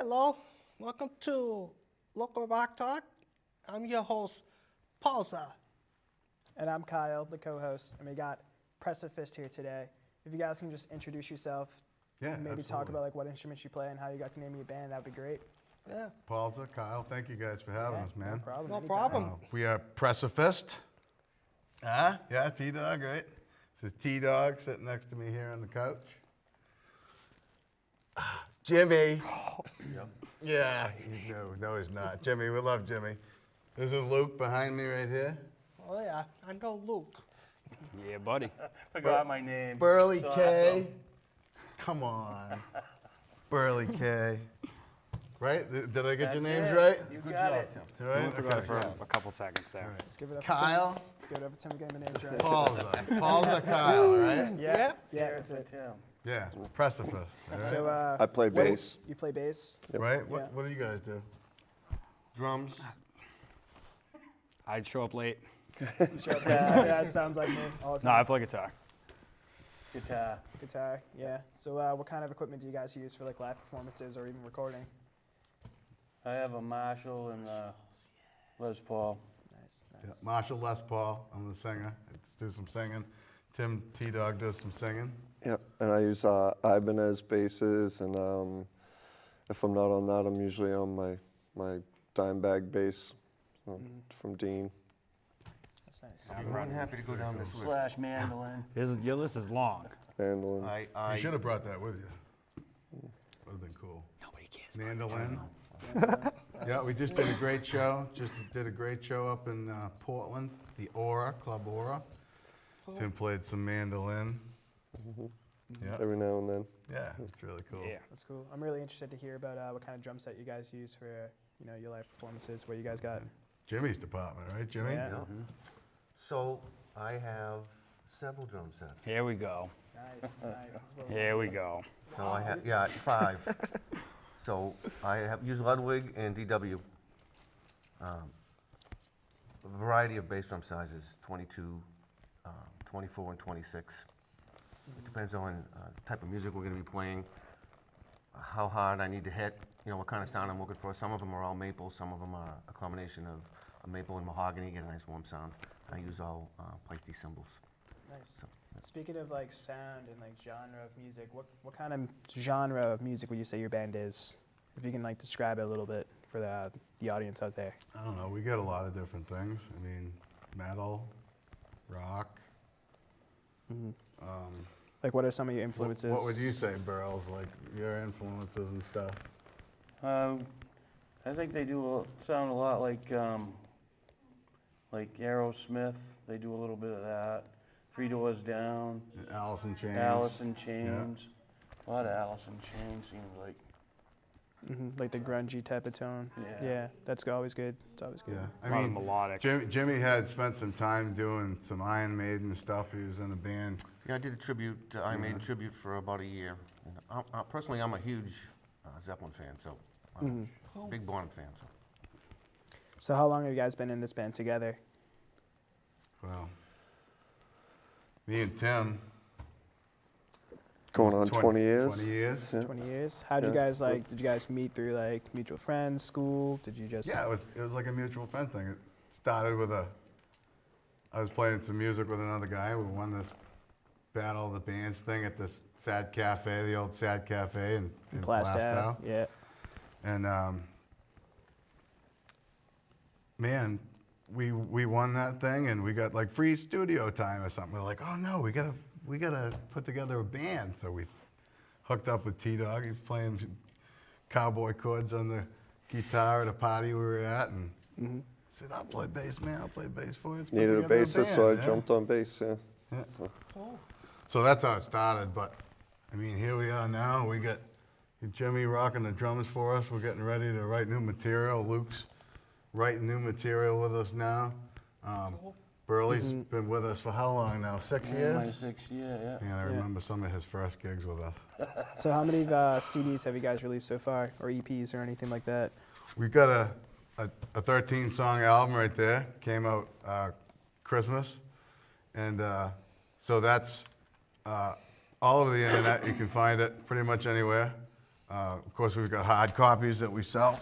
Hello, welcome to Local Rock Talk. I'm your host, Pausa. And I'm Kyle, the co-host, and we got Preciphist here today. If you guys can just introduce yourself, Yeah, maybe absolutely. talk about like what instruments you play and how you got to name your band, that'd be great. Yeah, Paulza, Kyle, thank you guys for having Yeah, us, man. No problem. No anytime. problem. We are Preciphist. Yeah, T-Dog, right? This is T-Dog sitting next to me here on the couch. Jimmy. Yeah, no, he's not. Jimmy, we love Jimmy. This is Luke behind me right here. Oh yeah, I know Luke. Yeah, buddy. Forgot my name. Burley So K. awesome. Come on. Burley K. Right? Did I get That's your names it. right? You got it. Right? We forgot Okay. for a couple seconds there. Let's give it up Kyle. for Tim. Let's give it up for Tim getting the names right. Paulza, Kyle, right? Yeah, There's that's it. Tim. Yeah, Preciphist. Right? So I play what- bass. You play bass? Right? Yeah. What do you guys do? Drums. I'd show up late. Yeah, it sounds like me all the No, I time. play guitar. Guitar. Guitar, yeah. So what kind of equipment do you guys use for like live performances or even recording? I have a Marshall and a Les Paul. Nice. Yeah, Marshall Les Paul. I'm the singer. Let's do some singing. Tim T-Dog does some singing. Yep, and I use Ibanez basses, and if I'm not on that, I'm usually on my dime bag bass from Dean. That's nice. Yeah, I'm I'm running. happy to go down this list. Slash mandolin. Your list is long. Mandolin. You should have brought that with you. Would have been cool. Nobody cares. Mandolin. Yeah, we just did a great show. Just did a great show up in Portland, the Aura, Club Aura. Tim played some mandolin. Yeah, Every now and then. yeah, it's really cool. Yeah. That's cool. I'm really interested to hear about what kind of drum set you guys use for your live performances. What you guys got? Jimmy's department, right, Jimmy? Yeah. So I have several drum sets. Here we go. Nice. This is what we Here we go. No, I have 5. So I have used Ludwig and DW. A variety of bass drum sizes, 22, 24, and 26. It depends on the type of music we're going to be playing, how hard I need to hit, what kind of sound I'm looking for. Some of them are all maple, some of them are a combination of a maple and mahogany, get a nice warm sound. I use all Pleisty cymbals. Nice. Speaking of like sound and like genre of music, what kind of genre of music would you say your band is? If you can like describe it a little bit for the audience out there. I don't know. We got a lot of different things. I mean, metal, rock. Like what are some of your influences? What would you say, Burls? Like your influences and stuff. I think they sound a lot like Aerosmith. They do a little bit of that. Three Doors Down. Alice in Chains. Alice in Chains. A lot of Alice in Chains seems like. Like the grungy type of tone. Yeah. Yeah, that's always good. It's always good. Yeah, A lot of melodic. Jimmy had spent some time doing some Iron Maiden stuff. He was in the band. Yeah, I did a tribute, I made a tribute for about a year. And personally, I'm a huge Zeppelin fan, so I'm a big Bond fan. So. So how long have you guys been in this band together? Well, me and Tim. Going on 20 years. 20 years. Yeah. 20 years. How did you Yeah. guys did you guys meet through like mutual friends, school? Did you just? Yeah, it was like a mutual friend thing. It started with I was playing some music with another guy. We won this Battle of the Bands thing at this Sad Cafe, the old Sad Cafe in Plastow. Plastow. Yeah. And man, we won that thing, and we got like free studio time or something. We're like, oh no, we gotta put together a band. So we hooked up with T-Dog. He's playing cowboy chords on the guitar at a party we were at, and said, I'll play bass, man. I'll play bass for you. Let's put Needed a together bassist, band, so I yeah." jumped on bass, yeah. Yeah. Cool. So that's how it started, but I mean, here we are now. We got Jimmy rocking the drums for us. We're getting ready to write new material. Luke's writing new material with us now. Burley's been with us for how long now? 6 My years? 6th year, yeah. Yeah, I remember some of his first gigs with us. So how many CDs have you guys released so far, or EPs or anything like that? We've got a 13-song album right there. Came out Christmas. And so that's all over the internet. You can find it pretty much anywhere. Of course, we've got hard copies that we sell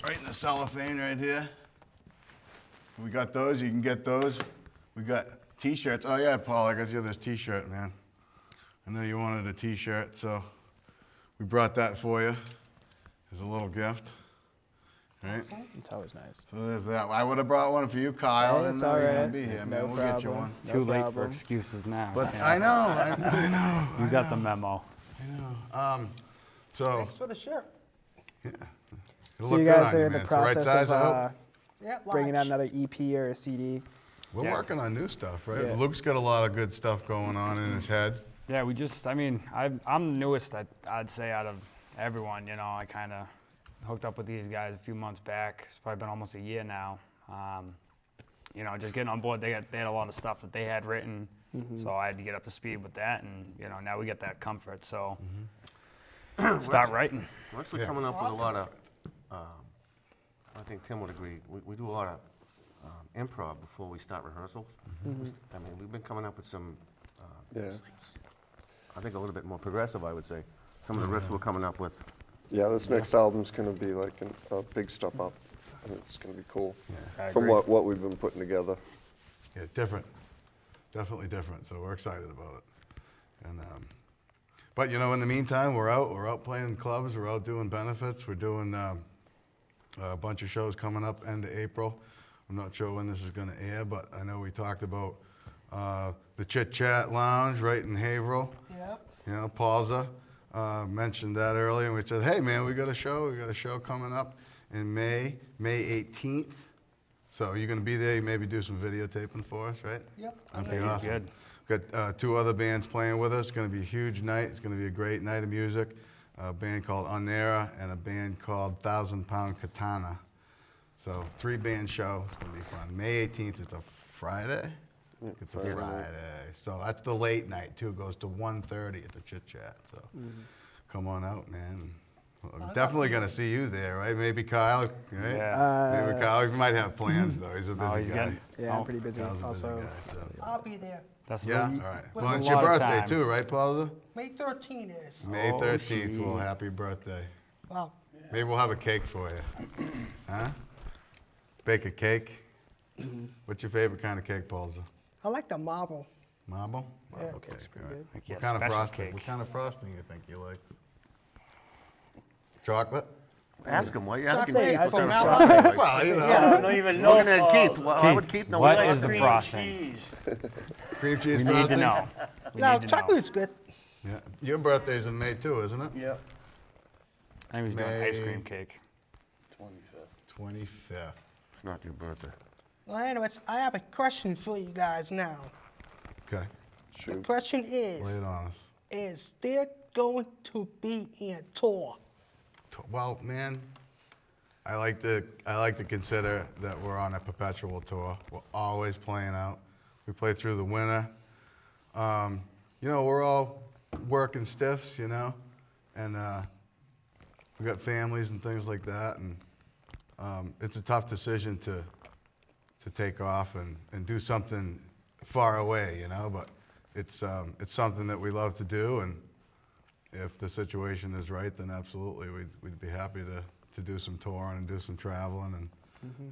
right in the cellophane right here. We got those. You can get those. We got T-shirts. Oh yeah, Paul, I got you this T-shirt, man. I know you wanted a T-shirt, so we brought that for you as a little gift. Right? It's always nice. So there's that. I would have brought one for you, Kyle. Hey, I didn't it's know all you were right. gonna be here, man. No We'll get you problem. one. It's too late for problem. excuses now. But Yeah. I know. You got the memo. I know. So Thanks for the shirt. yeah, it'll So look you good guys on are you, in the man. It's the right process size, I hope. of Yeah, bringing out large. another EP or a CD. We're Yeah. working on new stuff, right? Yeah. Luke's got a lot of good stuff going on in his head. Yeah, I mean, I'm the newest, I'd say, out of everyone. You know, I kind of hooked up with these guys a few months back. It's probably been almost a year now. You know, just getting on board, they had a lot of stuff that they had written, so I had to get up to speed with that, and you know, now we get that comfort. So start writing. We're actually Yeah. coming up with a lot of, I think Tim would agree, we do a lot of improv before we start rehearsals. I mean, we've been coming up with some, Yeah. I think a little bit more progressive, I would say. Some of the riffs we're coming up with. Yeah, this next album's gonna be like a big step up. I think it's gonna be cool. I From agree. what we've been putting together. Yeah, different. Definitely different. So we're excited about it. And but you know, in the meantime, we're out playing in clubs. We're out doing benefits. We're doing a bunch of shows coming up end of April. I'm not sure when this is going to air, but I know we talked about the Chit Chat Lounge right in Haverhill. Yep. You know, Paulza mentioned that earlier, and we said, hey man, we got a show coming up in May 18th. So you're going to be there. You maybe do some videotaping for us, right? Yep. Okay, He's awesome. good. We've got 2 other bands playing with us. It's going to be a huge night. It's going to be a great night of music. A band called Onera and a band called 1,000 Pound Katana. So 3-band show. It's going to be fun. May 18th. It's a Friday. It's a Friday. Friday. So that's the late night too. It goes to 1:30 at the Chit Chat. So come on out, man. I'm definitely going to see you there, right? Maybe Kyle, right? Yeah. Maybe Kyle. He might have plans though. He's a busy Oh, he's guy. getting. Yeah, I'm oh, pretty busy. Kyle's a busy Also, guy, so. I'll be there. That's Yeah, all the, right. With Well, a it's your lot of birthday time. too, right, Paula? May 13th is. May Oh, 13th. Well, shit. happy birthday. Wow. Maybe we'll have a cake for you. Huh? Bake a cake. What's your favorite kind of cake, Paulza? I like the marble. Marble? Yeah. Marble cake. All right. Like, yeah, What kind of special frosting? cake. What kind of frosting you think you like? Chocolate? Ask him, why are you asking Chocolate me? from What kind of now chocolate on. he likes? Well, you know, I don't even know. Looking at Keith, why would Keith know what what is the cream frosting? cheese. cream cheese We need frosting? to know. We Now, need to know. chocolate's good. Yeah. Your birthday's in May too, isn't it? Yep. I think he's doing ice May- cream cake. 25th. 25th. It's not your birthday. Well, anyways, I have a question for you guys now. Okay. The question Lay is, it on us. is there going to be a tour? Well, man, I like to consider that we're on a perpetual tour. We're always playing out. We play through the winter. You know, we're all working stiffs, you know, and we got families and things like that, and it's a tough decision to take off and do something far away, you know, but it's something that we love to do, and if the situation is right, then absolutely we'd be happy to do some touring and do some traveling, and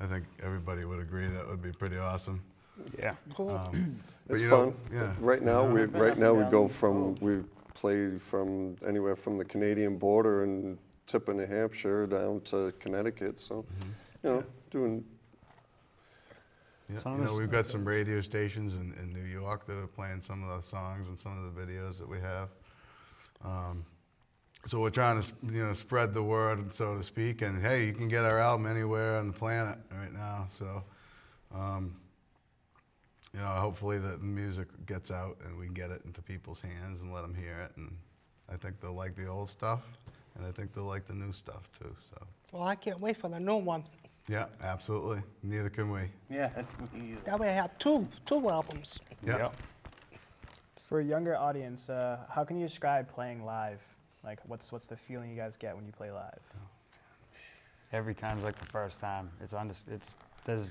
I think everybody would agree that would be pretty awesome. Yeah. Cool. But It's you fun. know, yeah. Right now, we down go the from, we play from anywhere from the Canadian border and tip of New Hampshire down to Connecticut, so, you know, doing, Yeah, Some you of know, us- we've got some radio stations in New York that are playing some of the songs and some of the videos that we have. So we're trying to, you know, spread the word, so to speak. And hey, you can get our album anywhere on the planet right now. So, you know, hopefully the music gets out and we can get it into people's hands and let them hear it. And I think they'll like the old stuff, and I think they'll like the new stuff too. So, Well, I can't wait for the new one. yeah, absolutely. Neither can we. Yeah, me either. That way I have two albums. Yeah. Yep. for a younger audience, how can you describe playing live? Like, what's the feeling you guys get when you play live? Every time's like the first time. There's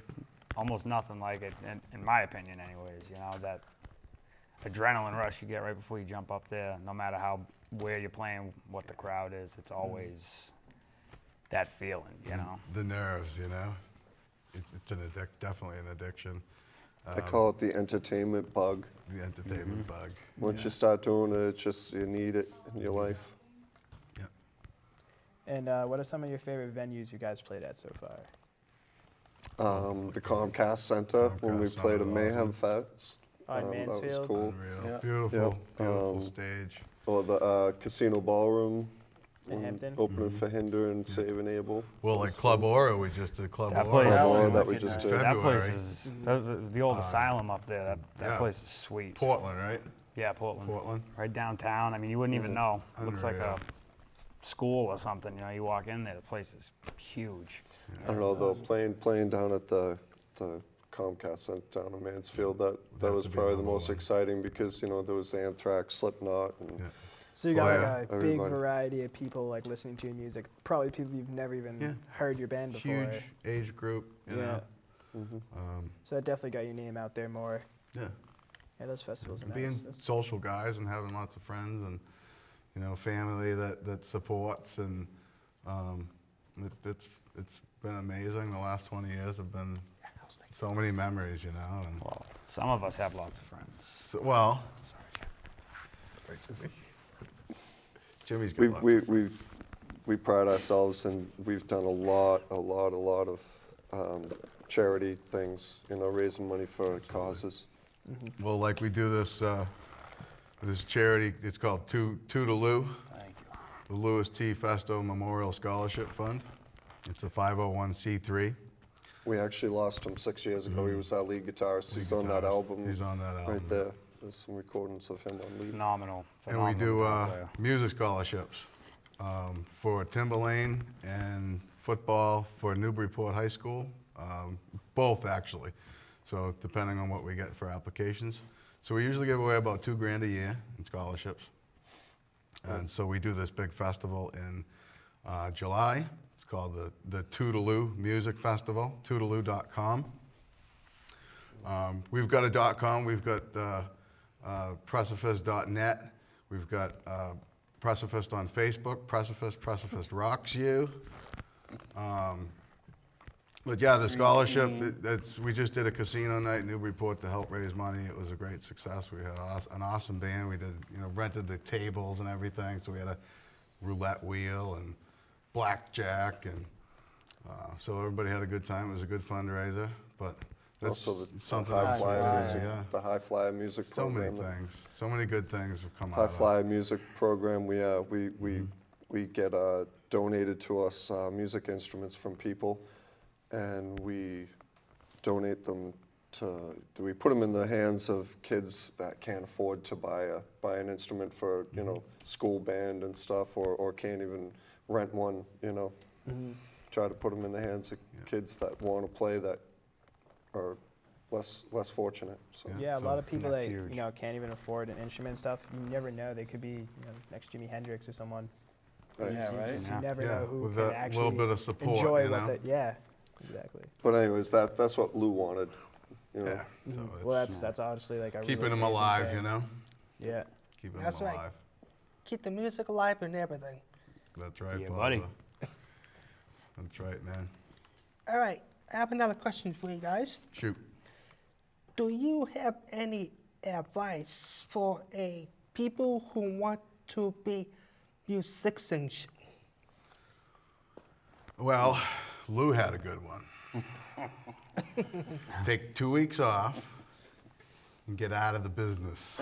almost nothing like it, in my opinion anyways, you know, that adrenaline rush you get right before you jump up there, no matter how where you're playing, what the crowd is. It's always that feeling, you know. The nerves, you know. It's definitely an addiction. I call it the entertainment bug. The entertainment bug. Once you start doing it, it's just, you need it in your life. Yeah. And what are some of your favorite venues you guys played at so far? The Comcast Center, when we Comcast played Center a was Mayhem Fest. Oh, in That was Mansfield? cool. Unreal. Yeah. Beautiful, Yep. beautiful stage. Or the Casino Ballroom. In when Hampton? Opening for Hinder and Save and Able. Well, like Club Aura, we just did Club That Aura. place- Club Aura was that we wicked just nice. did. That place February. is, the old asylum up there, that yeah. place is sweet. Portland, right? Yeah, Portland. Portland. Right downtown. I mean, you wouldn't even know. Looks like Unreal. a school or something. You know, you walk in there, the place is huge. I don't know though, playing down at the Comcast Center down in Mansfield, that have was to be probably the number most one. exciting because, you know, there was Anthrax, Slipknot, and Yeah. So you got like Slayer. a big Everybody. variety of people like listening to your music. Probably people you've never even Yeah. heard your band before. Huge age group, you Yeah. know. So that definitely got your name out there more. Yeah. Yeah, those festivals are Being nice. That's- social guys and having lots of friends and, you know, family that supports and it's been amazing. The last 20 years have been so many memories, you know. And Well, some of us have lots of friends. so, well, sorry, Jimmy. Jimmy's got we, lots we, of we've, we pride ourselves and we've done a lot of charity things, you know, raising money for causes. Well, like we do this this charity. It's called Toodaloo, Thank you. the Louis T. Festo Memorial Scholarship Fund. It's a 501c3. We actually lost him 6 years ago. He was our lead guitarist. He's on that album. He's on that album. Right there. There's some recordings of him on lead. Phenomenal. And we phenomenal do guitar player. music scholarships for Timberlane and football for Newburyport High School, both actually. So depending on what we get for applications. So we usually give away about $2,000 a year in scholarships. And so we do this big festival in July. It's called the Toodaloo Music Festival, toodaloo.com. We've got a .com, we've got Preciphist.net, we've got Preciphist on Facebook, Preciphist rocks you. But yeah, the scholarship, we just did a casino night in Newburyport to help raise money. It was a great success. We had an awesome band. We did, you know, rented the tables and everything. So we had a roulette wheel and blackjack, and so everybody had a good time. It was a good fundraiser. But that's Also the something High else we Flyer do, music, yeah. the High Flyer music So many program. things, so many good things have come out High of it. Flyer music program. We get donated to us music instruments from people, and we donate them we put them in the hands of kids that can't afford to buy an instrument for, you know, school band and stuff, or can't even rent one, you know. Try to put them in the hands of kids that want to play that are less fortunate. So. Yeah, a lot of people that's that huge. you know can't even afford an instrument and stuff. You never know; they could be, you know, next Jimi Hendrix or someone. Right. Yeah, right? You Yeah. never Yeah, know who with can that actually little bit of support, enjoy you what know? yeah, exactly. But anyways, that's what Lou wanted, you know. Yeah, so Well, it's that's honestly like a keeping really them amazing alive, thing. you know? Yeah. Keeping That's them right. alive. Keep the music alive and everything. That's right, Yeah, Plaza. buddy. That's right, man. All right, I have another question for you guys. Shoot. Do you have any advice for people who want to be musicians? Well, Lou had a good one. Take 2 weeks off and get out of the business.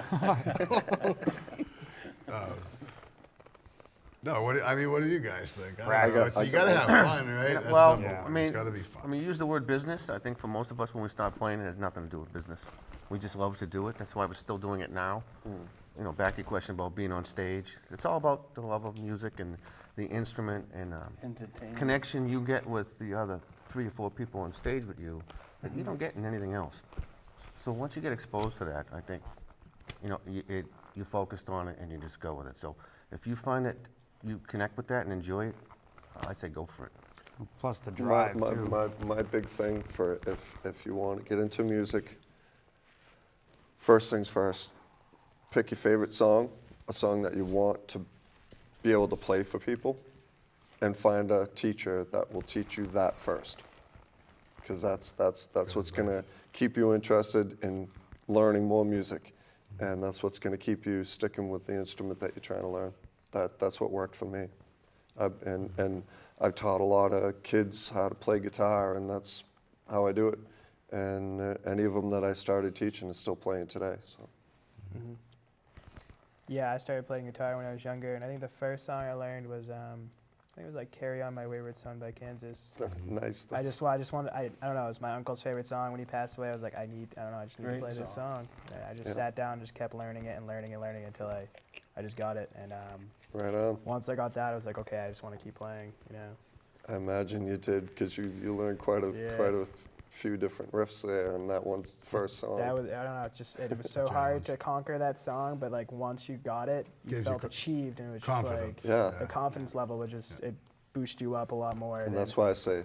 No, what do you guys think? I don't know. I You got gotta have fun, right? That's Well, number Yeah. one. I mean, It's gotta be fun. you use the word business. I think for most of us, when we start playing, it has nothing to do with business. We just love to do it. That's why we're still doing it now. You know, back to your question about being on stage. It's all about the love of music and the instrument and Entertainment. connection you get with the other 3 or 4 people on stage with you that you don't get in anything else. So once you get exposed to that, I think, you know, you're focused on it and you just go with it. So if you find that you connect with that and enjoy it, I say go for it. Plus the My, drive, my, too. my big thing for if you want to get into music, first things first, pick your favorite song, a song that you want to be able to play for people and find a teacher that will teach you that first. Because that's what's going to keep you interested in learning more music. And that's what's going to keep you sticking with the instrument that you're trying to learn. That's what worked for me. And I've taught a lot of kids how to play guitar, and that's how I do it. And any of them that I started teaching is still playing today. So. Yeah, I started playing guitar when I was younger, and I think the first song I learned was, I think it was like "Carry On My Wayward Son" by Kansas. Nice. I just wanted, I don't know, it was my uncle's favorite song. When he passed away, I was like, I don't know, I just need to Great play this song. And I just sat down, and just kept learning it and learning and learning until I just got it. And Right on. once I got that, I was like, okay, I just want to keep playing, you know. I imagine you did, because you learned quite a few different riffs there, and that one's first song. That was, I don't know, it was so hard to conquer that song, but like once you got it, you Gives you felt achieved, and it was just confidence. like, Yeah. the confidence level would just, it boost you up a lot more. And that's why I say,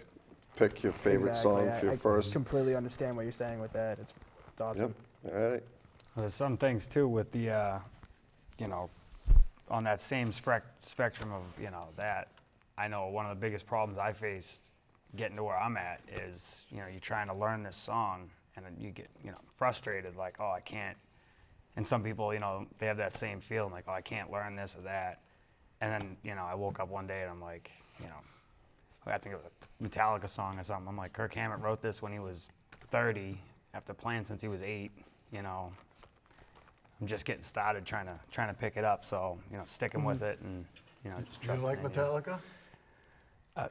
pick your favorite song for your I first. completely understand what you're saying with that. It's awesome. Yep. All right. Well, there's some things too with the, you know, on that same spectrum of, you know, that I know one of the biggest problems I faced getting to where I'm at is, you know, you're trying to learn this song and then you get, you know, frustrated, like, oh, I can't. And some people, you know, they have that same feeling, like, oh, I can't learn this or that. And then, you know, I woke up one day and I'm like, you know, I think it was a Metallica song or something. I'm like, Kirk Hammett wrote this when he was 30 after playing since he was 8, you know. I'm just getting started trying to pick it up, so, you know, sticking with it and, you know, just You trusting like in you. Metallica? Uh,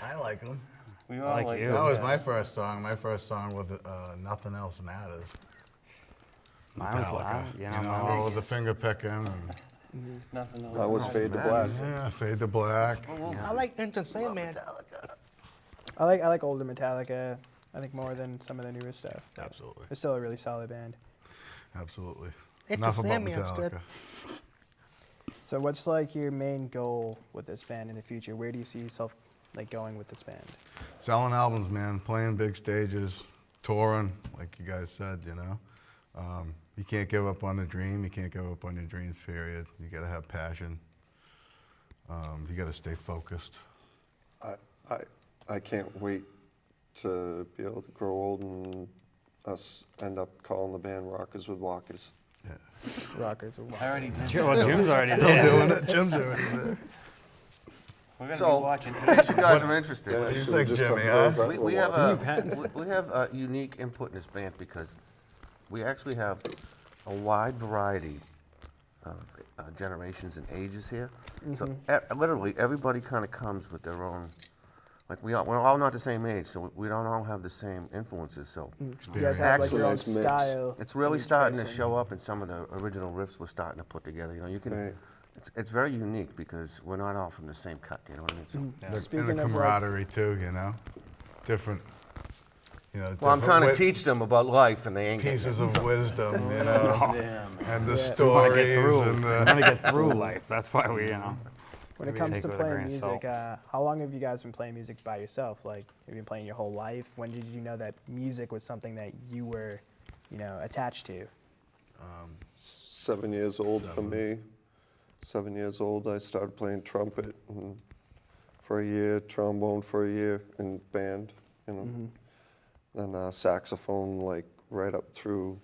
I like them. We I all like like you. That was that. my first song. My first song with Nothing Else Matters. Mine was, Metallica. you You know, know, mine all was- of the finger picking. And, Nothing else. That was Nice, Fade to man. Black. yeah, Fade to Black. I like Enter Sandman. I like older Metallica, I think, more than some of the newer stuff. Absolutely. It's still a really solid band. Absolutely. Enter Enough about Sandman's Metallica. good. So what's like your main goal with this band in the future? Where do you see yourself like going with this band? Selling albums, man. Playing big stages, touring, like you guys said, you know. You can't give up on the dream. You can't give up on your dreams, period. You got to have passion. You got to stay focused. I can't wait to be able to grow old and us end up calling the band Rockers with Walkers. Rockers or I already did. Well, Jim's already Still there. doing it. Jim's already there. We're gonna So, be watching. in case you guys are interested, do you Should we think, just Jimmy, come close huh? up we or what? have a unique input in this band because we actually have a wide variety of generations and ages here. So literally everybody kind of comes with their own. Like we're all not the same age, so we don't all have the same influences. So you guys have like your own Nice mix. style. it's really each starting to person. show up in some of the original riffs we're starting to put together. You know, you can. Right. It's very unique because we're not all from the same cut. You know what I mean? So, And Speaking the of, like- camaraderie, too, you know. Different, you know. well, I'm different trying to wit- teach them about life, and they ain't getting it. Pieces of wisdom, you know. Damn. And the Yeah. We want to get stories through. and We the. want to get through life. That's why we, you know. When it Maybe comes take to it with a playing grain of music, salt. how long have you guys been playing music by yourself? Like, have you been playing your whole life? When did you know that music was something that you were, you know, attached to? 7 years old for me. 7 years old, I started playing trumpet and for a year, trombone for a year in band, you know. Then saxophone, like right up through,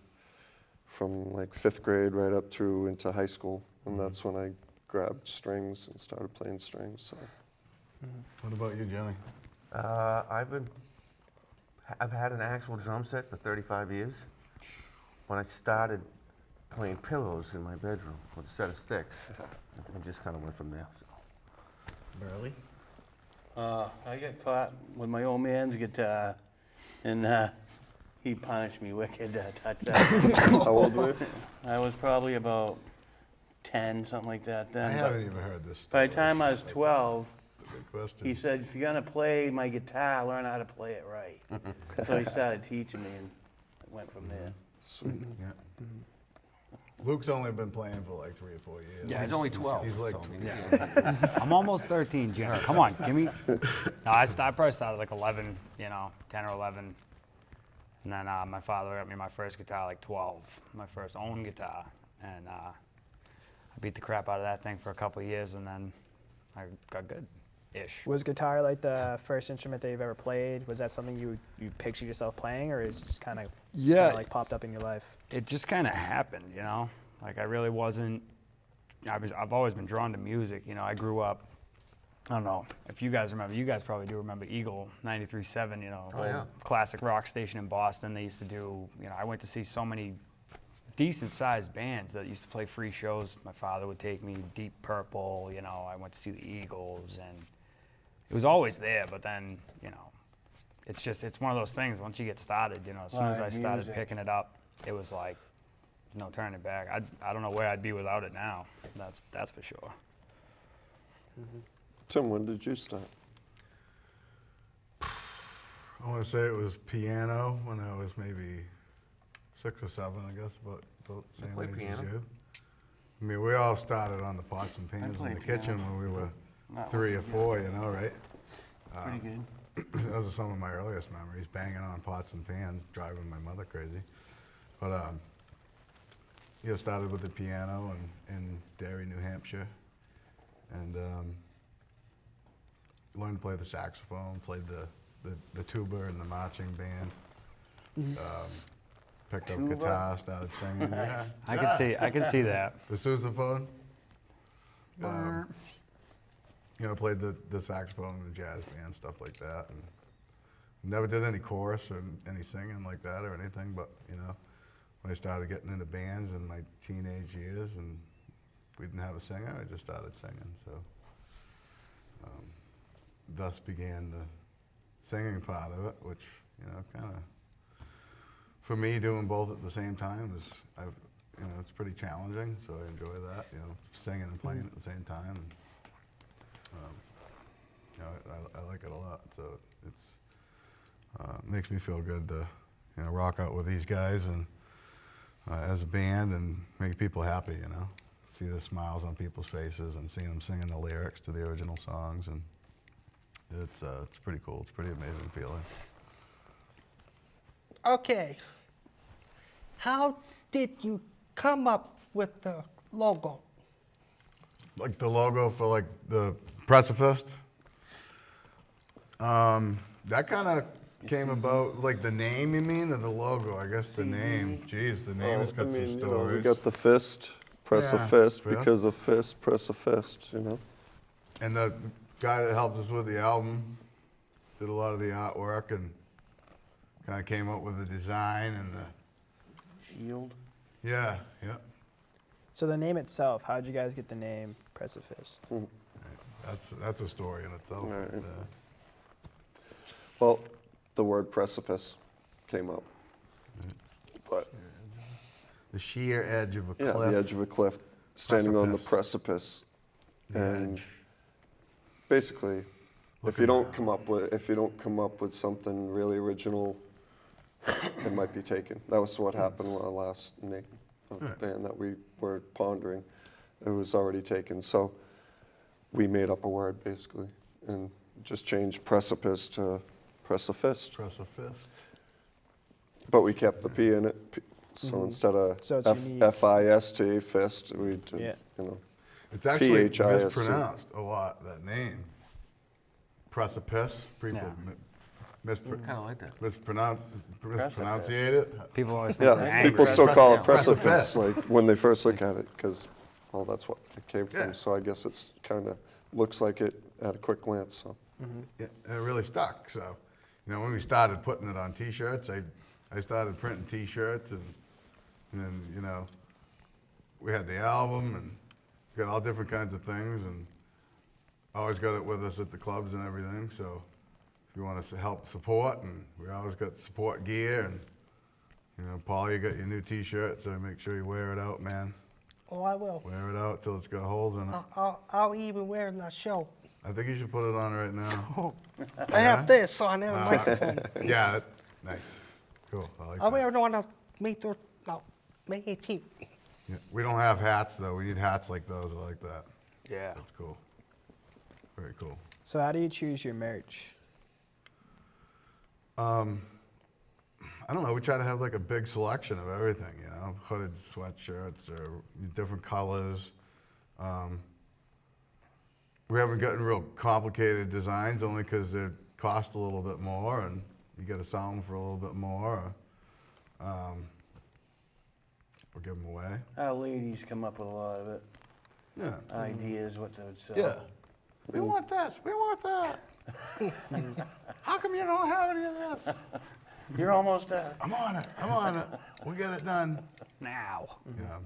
from like 5th grade right up through into high school. And that's when I grabbed strings and started playing strings. So. What about you, Jimmy? I've had an actual drum set for 35 years. When I started playing pillows in my bedroom with a set of sticks, and just kind of went from there. So. Burley? I got caught with my old man's guitar, and he punished me wicked to touch that. How old were you? I was probably about 10, something like that I then. but haven't even heard this. by the time I was 12, Good question. he said, if you're gonna play my guitar, learn how to play it right. So he started teaching me, and I went from there. Sweet. Yeah. Luke's only been playing for like 3 or 4 years. Yeah, He's only 12. He's like, so, I mean, I'm almost 13, Jim. Come on, give me. No, I probably started like 11, you know, 10 or 11. And then my father got me my first guitar like 12, my first own guitar. And I beat the crap out of that thing for a couple of years, and then I got good-ish. Was guitar like the first instrument that you've ever played? Was that something you pictured yourself playing, or is it just kind of like popped up in your life? It just kind of happened, you know? Like I really wasn't, I've always been drawn to music. You know, I grew up, I don't know if you guys remember, you guys probably do remember Eagle 93.7, you know, Oh, yeah. classic rock station in Boston. They used to do, you know, I went to see so many decent sized bands that used to play free shows. My father would take me, Deep Purple, you know, I went to see the Eagles, and it was always there, but then, you know, it's one of those things, once you get started, you know, as soon as I Live started music. picking it up, it was like, there's no turning back. I don't know where I'd be without it now, that's for sure. Tim, when did you start? I want to say it was piano when I was maybe 6 or 7, I guess, about the same played age as piano. you. I mean, we all started on the pots and pans in played the kitchen piano. when we were Not 3 or working, 4, you know, right? Pretty good. Those are some of my earliest memories, banging on pots and pans, driving my mother crazy. But yeah, started with the piano in Derry, New Hampshire, and learned to play the saxophone, played the tuba in the marching band. Picked up Tuba? guitar, started singing. Yeah. I can see that. The sousaphone. You know, played the saxophone in the jazz band, stuff like that. And never did any chorus or any singing like that or anything, but, you know, when I started getting into bands in my teenage years and we didn't have a singer, I just started singing. So thus began the singing part of it, which, you know, kind of, for me, doing both at the same time is, you know, it's pretty challenging, so I enjoy that, you know, singing and playing at the same time. And, you know, I like it a lot, so it's makes me feel good to, you know, rock out with these guys and as a band and make people happy, you know, see the smiles on people's faces and seeing them singing the lyrics to the original songs, and it's pretty cool. It's a pretty amazing feeling. Okay. How did you come up with the logo? Like the logo for like the Preciphist. That kind of came about, like the name, you mean, or the logo? I guess the name. Jeez, the name has got some you know, we stories. got the fist, press a Yeah, fist, fist. because of fist, press a fist, you know? And the guy that helped us with the album did a lot of the artwork and kind of came up with the design and the, Shield. yeah. So the name itself, how did you guys get the name Preciphist? That's a story in itself. Right. Right. Well, the word precipice came up. But, The sheer edge of a yeah, cliff. the edge of a cliff, standing on the Precipice. precipice. The And edge. basically, if Looking you don't down. come up with something really original, it might be taken. That was what happened with our last name of the Right. band that we were pondering. It was already taken, so we made up a word basically, and just changed precipice to Preciphist. Preciphist. But we kept the P in it, so instead of So it's unique. F-I-S-T, fist, we did, Yeah. you know. It's actually PHIST. mispronounced a lot, that name. Precipice. People Yeah. Kind of like that. mispronunciate it. People always think we're Yeah, angry. people still call it Precipice. precipice, like, when they first look at it, because, well, that's what it came Yeah. from, so I guess it's kind of, looks like it at a quick glance, so. Yeah, and it really stuck. So, you know, when we started putting it on T-shirts, I started printing T-shirts, and then, you know, we had the album and got all different kinds of things, and always got it with us at the clubs and everything. So, if you want us to help support, and we always got support gear, and you know, Paul, you got your new T-shirt, so make sure you wear it out, man. Oh, I will. Wear it out till it's got holes in it. I'll even wear the show. I think you should put it on right now. I have this on the microphone. Yeah, nice, cool. I like I'll that. wear it on May 18th. Yeah, we don't have hats though. We need hats like those. I like that. Yeah. That's cool. Very cool. So how do you choose your merch? I don't know. We try to have like a big selection of everything. You know, hooded sweatshirts or different colors. We haven't gotten real complicated designs only because they cost a little bit more and you get to sell them for a little bit more. Or give them away. Our ladies come up with a lot of it, Yeah. ideas, what they would sell. Yeah. We want this. We want that. How come you don't have any of this? You're almost there. I'm on it. I'm on it. We'll get it done. Now. Yeah.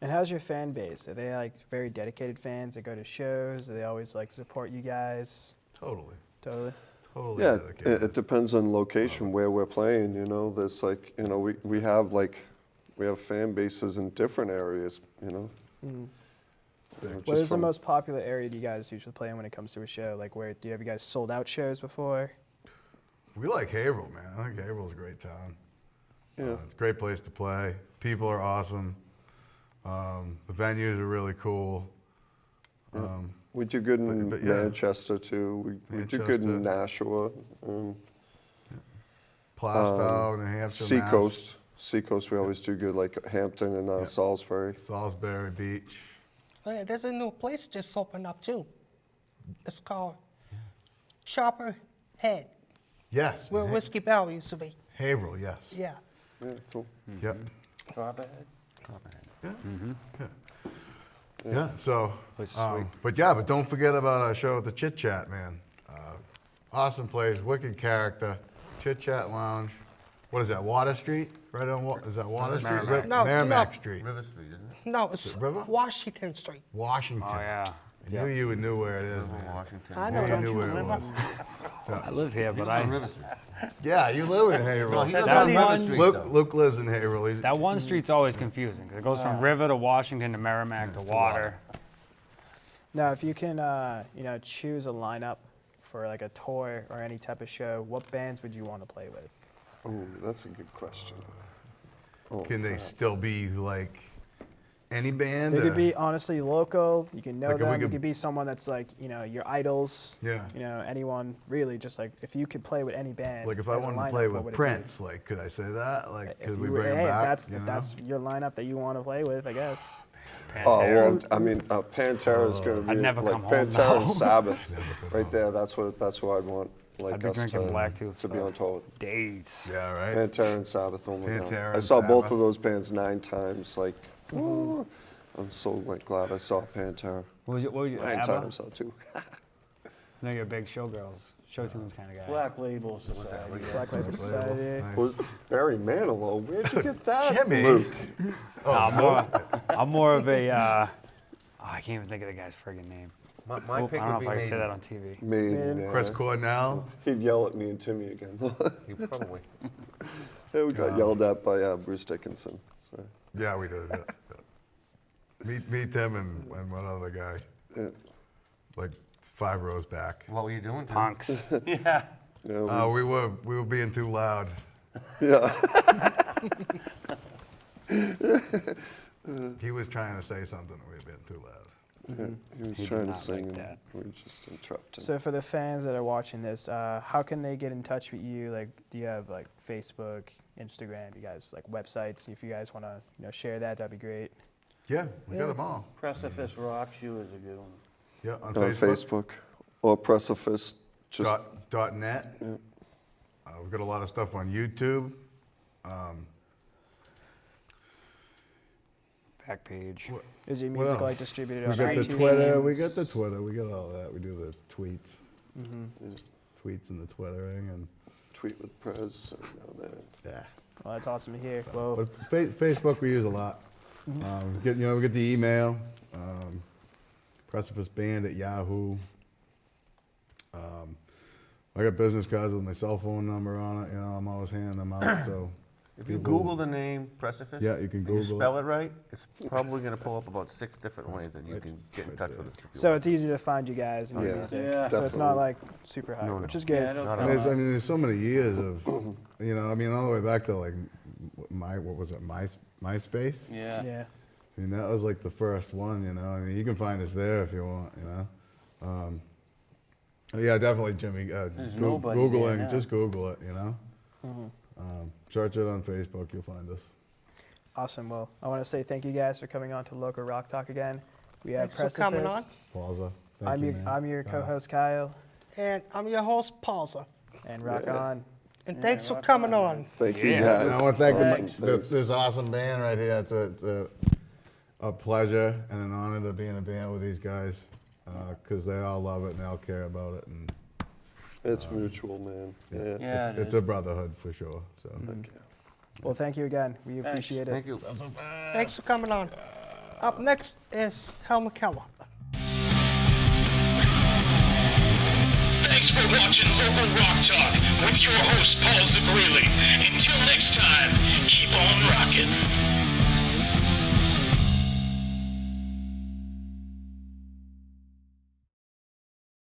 And how's your fan base? Are they like very dedicated fans that go to shows? Do they always like support you guys? Totally. Totally. Totally Yeah, dedicated. it depends on location where we're playing, you know, there's like, you know, we have fan bases in different areas, you know. You know, What just is the from- most popular area do you guys usually play in when it comes to a show? Like, where do you have you guys sold out shows before? We like Haverhill, man. I think Haverhill's a great town. Yeah. It's a great place to play. People are awesome. The venues are really cool. We do good in But yeah. Manchester too. We do good in Nashua. Plastow, New Hampshire, Mass. Seacoast. Seacoast, we always do good, like Hampton and Yeah. Salisbury. Salisbury Beach. Oh, yeah, there's a new place just opened up too. It's called Chopper Head, Yes. where Whiskey Barrel used to be. Haverhill, yes. Yeah. Yeah, cool. Yep. Drop ahead. Yeah. So, Place is sweet. but don't forget about our show at the Chit Chat, man. Awesome place, wicked character, Chit Chat Lounge. What is that? Water Street? Right on? Is that Water Street? Merrimack. No, Merrimack no. Street, River Street, isn't it? No, it's River? Washington Street. Washington. Oh, yeah. I knew you would know where it is, River, man. Washington. I Knew know, you don't knew you where it live up? was. I live here, He but lives on River Street. Yeah, you live in Haverhill. No, he lives That on River one- Street, Luke, though. Luke lives in Haverhill. He's- that one street's always confusing because it goes from River to Washington to Merrimack to Water. Now, if you can, you know, choose a lineup for like a tour or any type of show, what bands would you want to play with? Oh, that's a good question. Oh, Can they still be like any band? They or- could be honestly local. You can know Like, if we them. It could- could be someone that's like, you know, your idols. Yeah. You know, anyone really. Just like if you could play with any band. Like if I as a wanted to lineup, play what with would it be? Prince, like could I say that? Like If could we you- bring him hey, back? That's you know? that's your lineup that you want to play with, I guess. Oh, Pantera. well, I mean, Pantera's gonna be I'd never like come home, Pantera and though. Sabbath, come right there. That's what I'd want. Like I'd be us drinking to, Blacktooth to be for on tour with. days. Yeah, right. Pantera and Sabbath. Oh my God. Pantera I and saw both Sabbath. of those bands 9 times. Like, ooh, I'm so like glad I saw Pantera What was you 9 ABBA? times. So too. I know you're a big showgirls, show tunes kind of guy. Black Label Society. Black Label Society. Nice. Was Barry Manilow? Where'd you get that, Jimmy. Luke? I'm more of a. I can't even think of the guy's friggin' name. My Oh, pick I don't know would if be I can say Maiden. that on TV. Maiden. Yeah. Chris Cornell. He'd yell at me and Timmy again. You probably. Yeah, we got yelled at by Bruce Dickinson. So, Yeah, we did. Yeah. Meet them and one other guy, yeah. like 5 rows back. What were you doing? Tim? Punks. Yeah. Yeah, We were being too loud. yeah. He was trying to say something and we were being too loud. Yeah, he was He did trying to not sing like and that. we just interrupted him. So for the fans that are watching this, how can they get in touch with you? Like, do you have like Facebook, Instagram? You guys like websites? If you guys want to, share that, that'd be great. Yeah, we got them all. Preciphist Rocks You is a good one. Yeah, on On Facebook. Facebook or Preciphist, just .net. Yeah. We've got a lot of stuff on YouTube. Back page. Is your What music else? like distributed We on got the iTunes? Twitter. We got the Twitter. We got all that. We do the tweets. Mm-hmm. Tweets and the Twittering and tweet with Prez. And all that. yeah. Well, that's awesome to hear. Well, But Facebook we use a lot. We get the email, preciphistband@yahoo. I got business cards with my cell phone number on it. I'm always handing them out. So If you people- Google the name Preciphist, Yeah, you can and Google you it. spell it right, it's probably going to pull up about 6 different ways that you Right- can get in right touch there. with us. if you so want. it's easy to find you guys and your Yeah. music. Yeah. So it's not Definitely. like super high, No, which no. is good. Yeah, I don't Not And at there's, all. I mean, there's so many years of, all the way back to like what was it, MySpace? Yeah. Yeah. I mean, that was like the first one, I mean, you can find us there if you want, Yeah, definitely, Jimmy. There's nobody Googling, there now. just Google it, Mm-hmm. Search it on Facebook, you'll find us. Awesome. Well, I want to say thank you guys for coming on to Local Rock Talk again. We have Thanks for coming on. Preciphist. Pausa. I'm your co-host Kyle, And I'm your host, Pausa. and rock Yeah. on. And thanks for coming on. Thank you, Yeah. guys. And I want to thank Thanks. this awesome band right here. It's a pleasure and an honor to be in a band with these guys because they all love it and they all care about it. And It's mutual, man. Yeah. Yeah, it's a brotherhood for sure. So. Thank you. Well, thank you again. We appreciate it. Thank you. Thanks for coming on. Up next is Helmut Keller. Thanks for watching Vocal Rock Talk with your host, Paul Zabrilli. Until next time, keep on rocking.